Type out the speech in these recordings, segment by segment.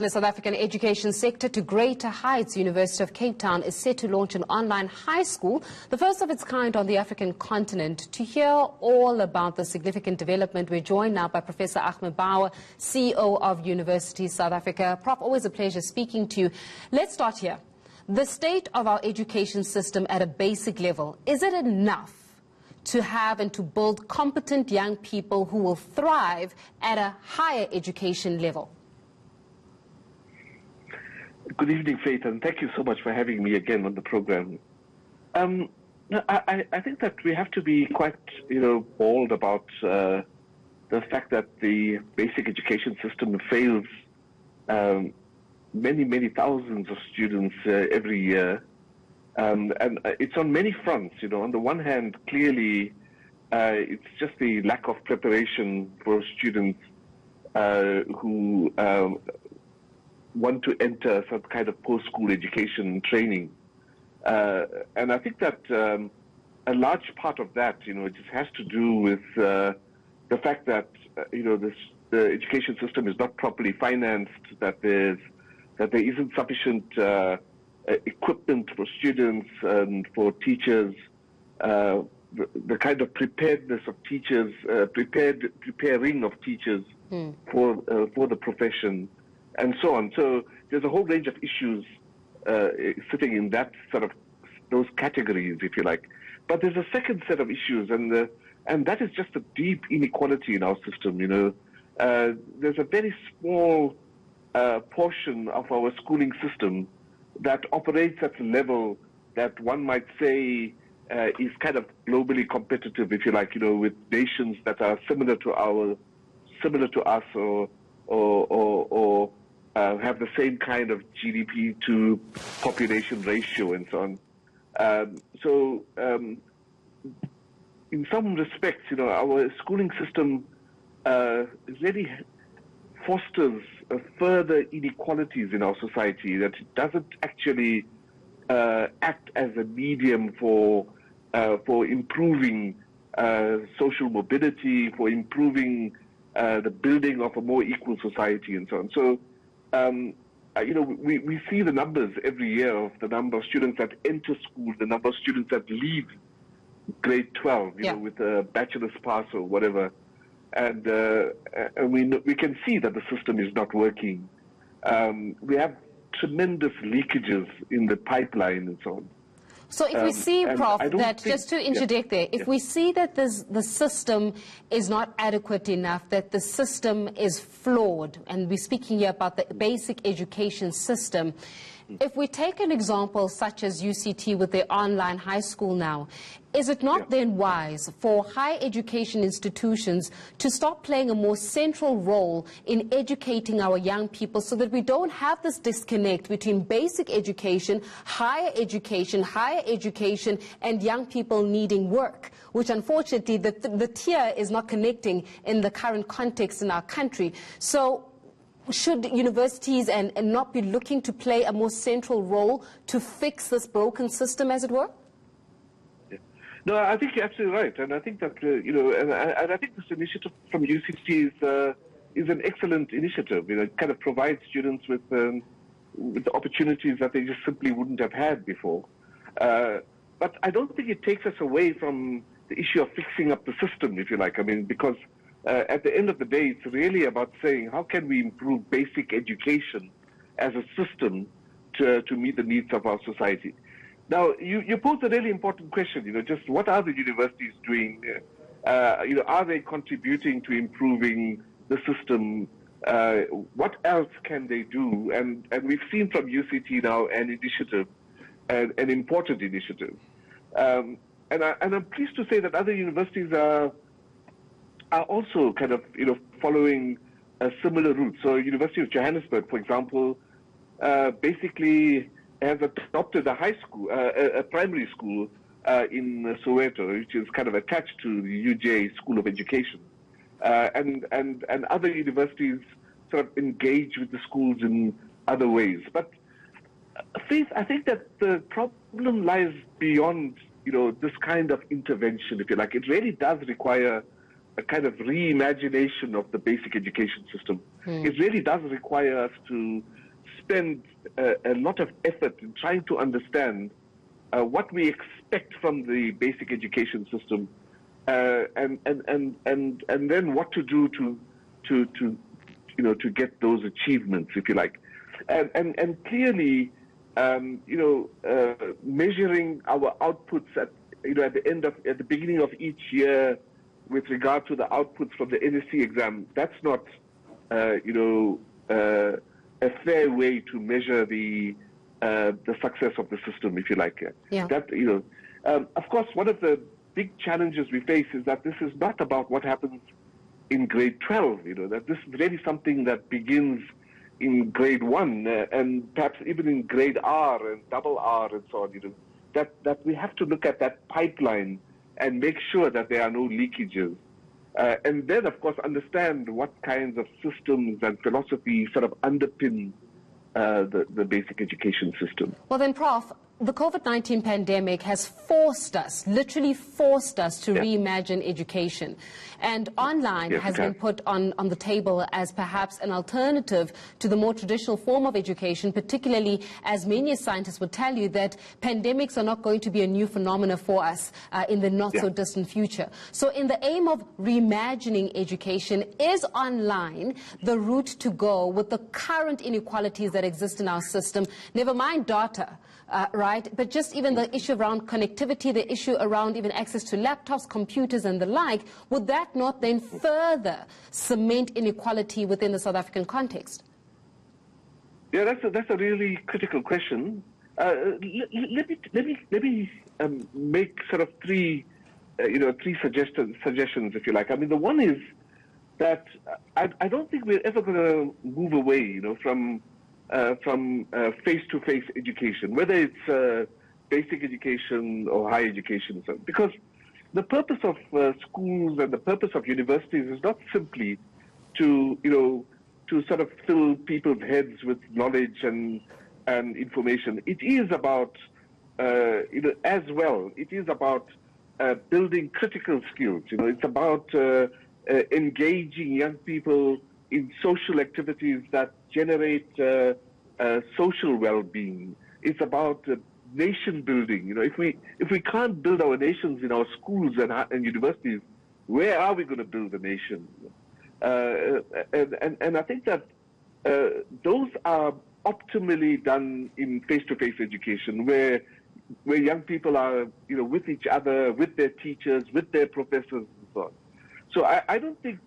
The South African education sector to greater heights. University of Cape Town is set to launch an online high school, the first of its kind on the African continent. To hear all about the significant development, we're joined now by Professor Ahmed Bawa, CEO of University South Africa. Prof, always a pleasure speaking to you. Let's start here. The state of our education system at a basic level, is it enough to have and to build competent young people who will thrive at a higher education level? Good evening, Faith, and thank you so much for having me again on the program. I think that we have to be quite, bold about the fact that the basic education system fails many thousands of students every year, and it's on many fronts. On the one hand, clearly, it's just the lack of preparation for students who want to enter some kind of post-school education training. And I think that a large part of that, it just has to do with the fact that, the education system is not properly financed, that there isn't sufficient equipment for students and for teachers, the kind of preparedness of teachers, preparing of teachers for the profession, and so on. So there's a whole range of issues sitting in that sort of those categories, if you like. But there's a second set of issues, and that is just a deep inequality in our system. There's a very small portion of our schooling system that operates at a level that one might say is kind of globally competitive, if you like. With nations that are similar to us, or have the same kind of GDP to population ratio and so on. So in some respects, our schooling system really fosters further inequalities in our society, that it doesn't actually act as a medium for improving social mobility, for improving the building of a more equal society and so on. So, we see the numbers every year of the number of students that enter school, the number of students that leave grade 12, with a bachelor's pass or whatever. And we can see that the system is not working. We have tremendous leakages in the pipeline and so on. So if we see, Prof, that, just to interject there, if we see that the system is not adequate enough, that the system is flawed, and we're speaking here about the basic education system, if we take an example such as UCT with their online high school now, is it not then wise for higher education institutions to start playing a more central role in educating our young people, so that we don't have this disconnect between basic education, higher education, and young people needing work, which unfortunately the tier is not connecting in the current context in our country? So should universities and not be looking to play a more central role to fix this broken system, as it were? No, I think you're absolutely right, and I think that and I think this initiative from UCT is an excellent initiative. It kind of provides students with opportunities that they just simply wouldn't have had before. But I don't think it takes us away from the issue of fixing up the system, if you like. I mean, because at the end of the day, it's really about saying, how can we improve basic education as a system to meet the needs of our society? Now, you posed a really important question, just what are the universities doing? Are they contributing to improving the system? What else can they do? And we've seen from UCT now an initiative, an important initiative. And I'm pleased to say that other universities are also kind of, following a similar route. So University of Johannesburg, for example, basically has adopted a high school, a primary school in Soweto, which is kind of attached to the UJ School of Education. And other universities sort of engage with the schools in other ways. But Faith, I think that the problem lies beyond, this kind of intervention, if you like. It really does require a kind of reimagination of the basic education system. It really does require us to spend a lot of effort in trying to understand what we expect from the basic education system, and then what to do to get those achievements, if you like, and clearly, measuring our outputs at the beginning of each year with regard to the outputs from the NSC exam. That's not a fair way to measure the success of the system, if you like. Yeah. Of course, one of the big challenges we face is that this is not about what happens in grade 12. That this is really something that begins in grade 1 and perhaps even in grade R and double R and so on. That we have to look at that pipeline and make sure that there are no leakages. And then, of course, understand what kinds of systems and philosophy sort of underpin the basic education system. Well then, Prof, the COVID-19 pandemic has forced us, literally forced us to reimagine education. And online has been put on the table as perhaps an alternative to the more traditional form of education, particularly as many scientists would tell you that pandemics are not going to be a new phenomena for us in the not-so-distant future. So in the aim of reimagining education, is online the route to go with the current inequalities that exist in our system, never mind data? Right, but just even the issue around connectivity, the issue around even access to laptops, computers and the like, would that not then further cement inequality within the South African context? Yeah, that's a really critical question. Let me make sort of three suggestions, if you like. I mean, the one is that I don't think we're ever going to move away, from face-to-face education, whether it's basic education or higher education, because the purpose of schools and the purpose of universities is not simply to sort of fill people's heads with knowledge and information. It is about as well. It is about building critical skills. It's about engaging young people in social activities that generate social well-being. It's about nation building. If we can't build our nations in our schools and universities, where are we going to build a nation? And I think that those are optimally done in face-to-face education, where young people are with each other, with their teachers, with their professors, and so on. So I don't think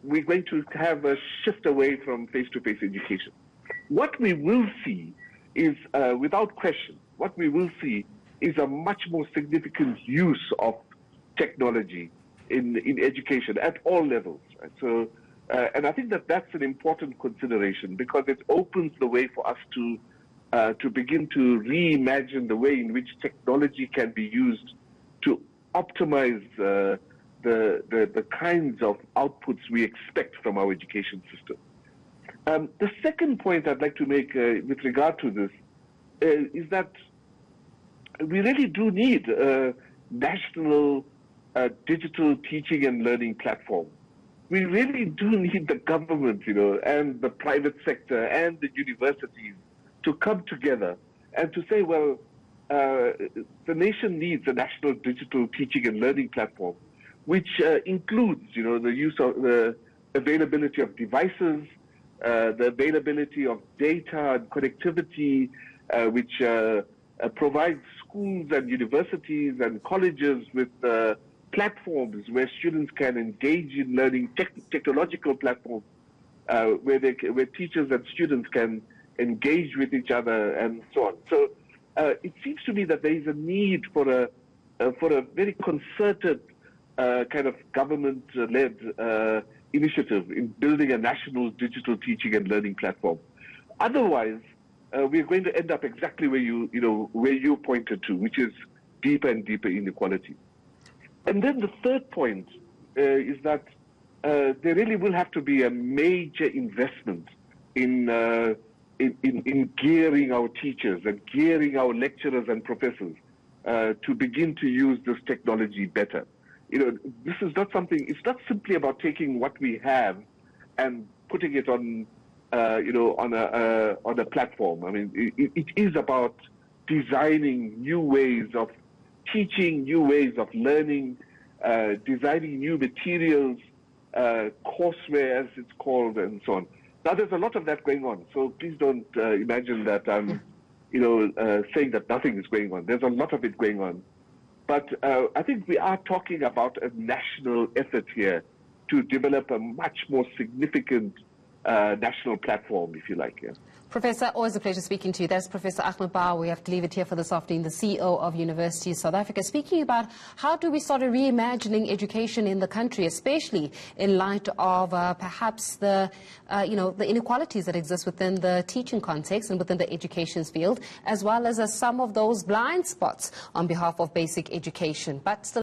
we're going to have a shift away from face-to-face education. What we will see is, without question, what we will see is a much more significant use of technology in education at all levels. Right? So, and I think that that's an important consideration, because it opens the way for us to begin to reimagine the way in which technology can be used to optimize the kinds of outputs we expect from our education system. The second point I'd like to make with regard to this is that we really do need a national digital teaching and learning platform. We really do need the government, and the private sector and the universities to come together and to say, well, the nation needs a national digital teaching and learning platform, which includes, the use of the availability of devices, the availability of data and connectivity, which provides schools and universities and colleges with platforms where students can engage in learning, technological platforms where teachers and students can engage with each other and so on. So it seems to me that there is a need for a very concerted kind of government-led initiative in building a national digital teaching and learning platform. Otherwise, we're going to end up exactly where you pointed to, which is deeper and deeper inequality. And then the third point is that there really will have to be a major investment in gearing our teachers and gearing our lecturers and professors to begin to use this technology better. This is not something. It's not simply about taking what we have and putting it on, on a platform. I mean, it is about designing new ways of teaching, new ways of learning, designing new materials, courseware as it's called, and so on. Now, there's a lot of that going on, so please don't imagine that I'm, saying that nothing is going on. There's a lot of it going on. But I think we are talking about a national effort here to develop a much more significant national platform, if you like. Yeah. Professor, always a pleasure speaking to you. That's Professor Ahmed Bawa. We have to leave it here for this afternoon, the CEO of University of South Africa, speaking about how do we start reimagining education in the country, especially in light of perhaps the inequalities that exist within the teaching context and within the education field, as well as some of those blind spots on behalf of basic education. But still